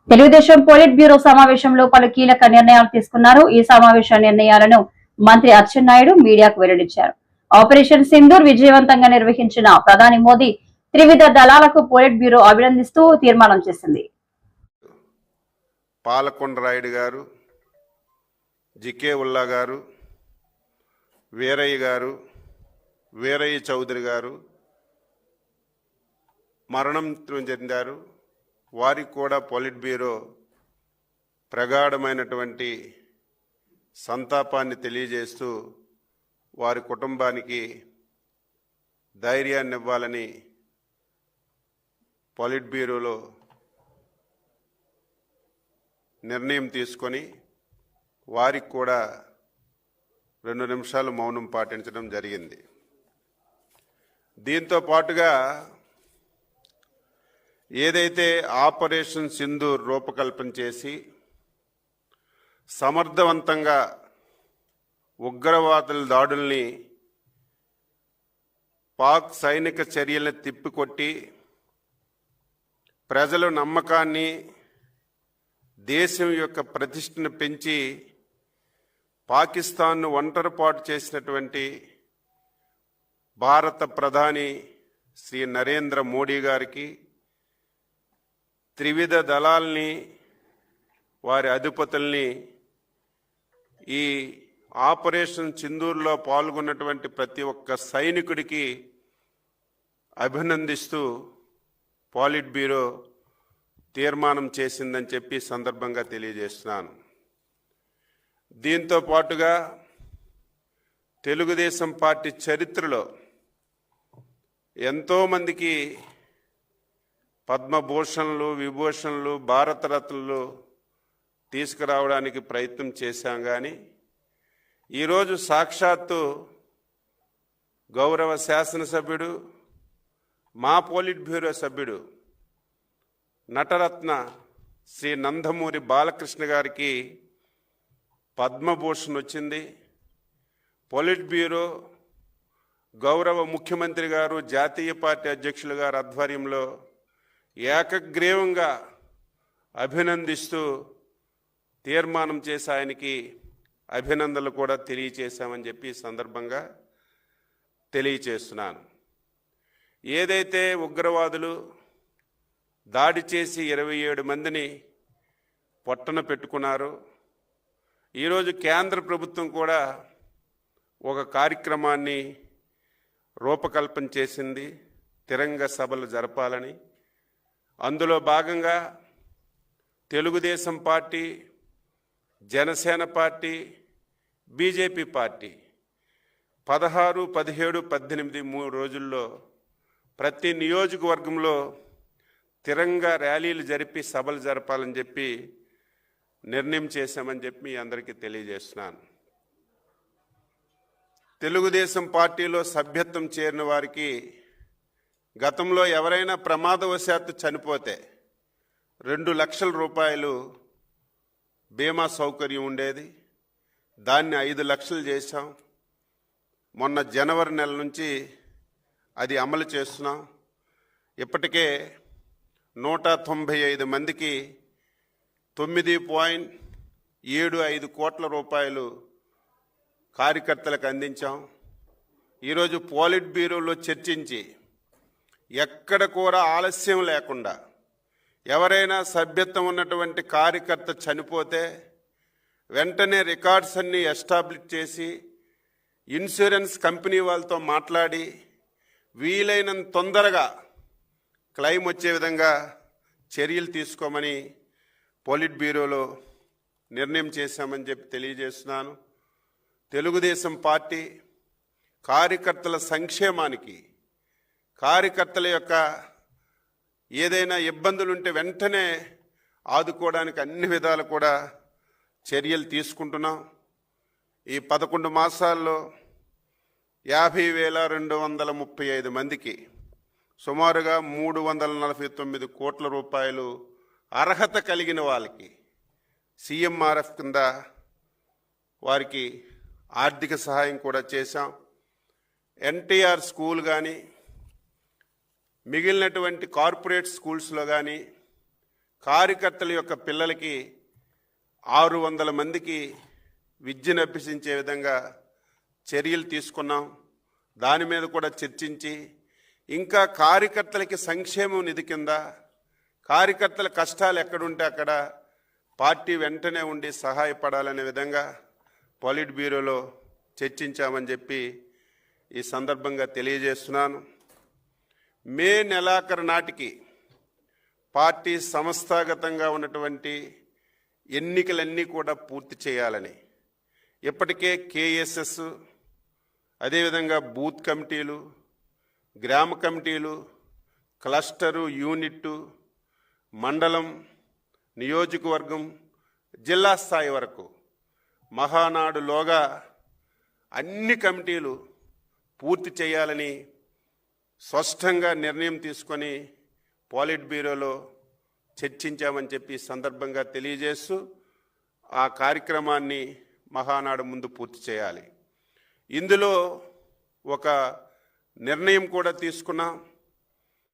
Telugu Desam polit bureau సమావేశంలో పలు కీలక నిర్ణయాలు తీసుకున్నారు. ఈ సమావేశ నిర్ణయాలను మంత్రి అచ్చెన్నాయుడు మీడియాకు వెల్లడించారు. ఆపరేషన్ సింధూర్ విజయవంతంగా నిర్వహించిన ప్రధాని మోదీ త్రివిధ దళాలకు పోలిట్ బ్యూరో అభినందిస్తూ తీర్మానం చేసింది. పాలకొండరాయుడు గారు, జికే ఉల్లా గారు, వీరయ్య చౌదరి గారు మరణం చెందారు. వారికి కూడా పోలిట్ బ్యూరో ప్రగాఢమైనటువంటి సంతాపాన్ని తెలియజేస్తూ వారి కుటుంబానికి ధైర్యాన్ని ఇవ్వాలని పోలిట్ బ్యూరోలో నిర్ణయం తీసుకొని వారికి కూడా 2 నిమిషాలు మౌనం పాటించడం జరిగింది. దీంతో పాటుగా ఏదైతే ఆపరేషన్ సింధూర్ రూపకల్పన చేసి సమర్థవంతంగా ఉగ్రవాదుల దాడుల్ని పాక్ సైనిక చర్యలను తిప్పికొట్టి ప్రజల నమ్మకాన్ని దేశం యొక్క ప్రతిష్టను పెంచి పాకిస్తాన్ను ఒంటరిపాటు చేసినటువంటి భారత ప్రధాని శ్రీ నరేంద్ర మోడీ గారికి త్రివిధ దళాల్ని వారి అధిపతుల్ని ఈ ఆపరేషన్ సింధూర్లో పాల్గొన్నటువంటి ప్రతి ఒక్క సైనికుడికి అభినందిస్తూ పోలిట్ బ్యూరో తీర్మానం చేసిందని చెప్పి సందర్భంగా తెలియజేస్తున్నాను. దీంతో పాటుగా తెలుగుదేశం పార్టీ చరిత్రలో ఎంతోమందికి పద్మభూషణలు, విభూషణలు, భారతరత్నలు తీసుకురావడానికి ప్రయత్నం చేశాం. కానీ ఈరోజు సాక్షాత్తు గౌరవ శాసనసభ్యుడు, మా పోలిట్ బ్యూరో సభ్యుడు నటరత్న శ్రీ నందమూరి బాలకృష్ణ గారికి పద్మభూషణ్ వచ్చింది. పోలిట్ బ్యూరో గౌరవ ముఖ్యమంత్రి గారు, జాతీయ పార్టీ అధ్యక్షులు గారి ఆధ్వర్యంలో ఏకగ్రీవంగా అభినందిస్తూ తీర్మానం చేసి ఆయనకి అభినందనలు కూడా తెలియచేశామని చెప్పి సందర్భంగా తెలియచేస్తున్నాను. ఏదైతే ఉగ్రవాదులు దాడి చేసి 27 మందిని పొట్టన పెట్టుకున్నారో, ఈరోజు కేంద్ర ప్రభుత్వం కూడా ఒక కార్యక్రమాన్ని రూపకల్పన చేసింది, తిరంగ సభలు జరపాలని. అందులో భాగంగా Telugu Desam party, Janasena party, BJP party 16, 17, 18 3 రోజుల్లో ప్రతి నియోజకవర్గంలో తిరంగా ర్యాలీలు జరిపి సభలు జరపాలని చెప్పి నిర్ణయం చేశామని చెప్పి మీ అందరికీ తెలియజేస్తున్నాను. తెలుగుదేశం పార్టీలో సభ్యత్వం చేరిన వారికి గతంలో ఎవరైనా ప్రమాదవశాత్తు చనిపోతే 2 లక్షల రూపాయలు బీమా సౌకర్యం ఉండేది. దాన్ని 5 లక్షలు చేశాం. మొన్న జనవరి నెల నుంచి అది అమలు చేస్తున్నాం. ఇప్పటికే 195 మందికి 9.75 కోట్ల రూపాయలు కార్యకర్తలకు అందించాం. ఈరోజు పోలిట్ బ్యూరోలో చర్చించి ఎక్కడ కూడా ఆలస్యం లేకుండా ఎవరైనా సభ్యత్వం ఉన్నటువంటి కార్యకర్త చనిపోతే వెంటనే రికార్డ్స్ అన్నీ ఎస్టాబ్లిష్ చేసి ఇన్సూరెన్స్ కంపెనీ వాళ్ళతో మాట్లాడి వీలైనంత తొందరగా క్లెయిమ్ వచ్చే విధంగా చర్యలు తీసుకోమని పోలిట్ బ్యూరోలో నిర్ణయం చేశామని చెప్పి తెలియజేస్తున్నాను. తెలుగుదేశం పార్టీ కార్యకర్తల సంక్షేమానికి, కార్యకర్తల యొక్క ఏదైనా ఇబ్బందులుంటే వెంటనే ఆదుకోవడానికి అన్ని విధాలు కూడా చర్యలు తీసుకుంటున్నాం. ఈ 11 మాసాల్లో 50,235 మందికి సుమారుగా 349 కోట్ల రూపాయలు అర్హత కలిగిన వాళ్ళకి సీఎంఆర్ఎఫ్ కింద వారికి ఆర్థిక సహాయం కూడా చేశాం. ఎన్టీఆర్ స్కూల్ కానీ మిగిలినటువంటి కార్పొరేట్ స్కూల్స్లో కానీ కార్యకర్తల యొక్క పిల్లలకి 600 మందికి విద్యను అభ్యసించే విధంగా చర్యలు తీసుకున్నాం. దాని మీద కూడా చర్చించి ఇంకా కార్యకర్తలకి సంక్షేమం నిధి కింద కార్యకర్తల కష్టాలు ఎక్కడుంటే అక్కడ పార్టీ వెంటనే ఉండి సహాయపడాలనే విధంగా పాలిట్ బ్యూరోలో చర్చించామని చెప్పి ఈ సందర్భంగా తెలియజేస్తున్నాను. మే నెలాఖరు నాటికి పార్టీ సంస్థాగతంగా ఉన్నటువంటి ఎన్నికలన్నీ కూడా పూర్తి చేయాలని ఇప్పటికే కేఎస్ఎస్, అదేవిధంగా బూత్ కమిటీలు, గ్రామ కమిటీలు, క్లస్టరు, యూనిట్టు, మండలం, నియోజకవర్గం, జిల్లా స్థాయి వరకు మహానాడులోగా అన్ని కమిటీలు పూర్తి చేయాలని స్పష్టంగా నిర్ణయం తీసుకొని పాలిట్ బ్యూరోలో చర్చించామని చెప్పి సందర్భంగా తెలియజేస్తూ ఆ కార్యక్రమాన్ని మహానాడు ముందు పూర్తి చేయాలి. ఇందులో ఒక నిర్ణయం కూడా తీసుకున్నాం.